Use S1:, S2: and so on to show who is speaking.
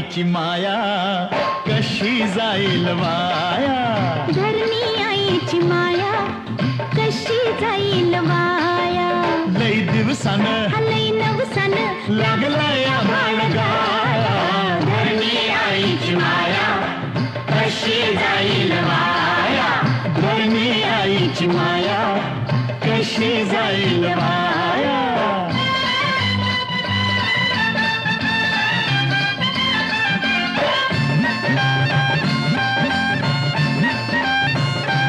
S1: आईची माया कशी जाईल वाया,
S2: धरणी आईची माया कशी जाईल वाया.
S1: लई दिवसानं
S2: लई नवसानं
S1: लागलाय आभाळ गाया,
S2: धरणी आईची माया
S1: कशी जाईल वाया, धरणी आईची माया कशी जाईल वाया.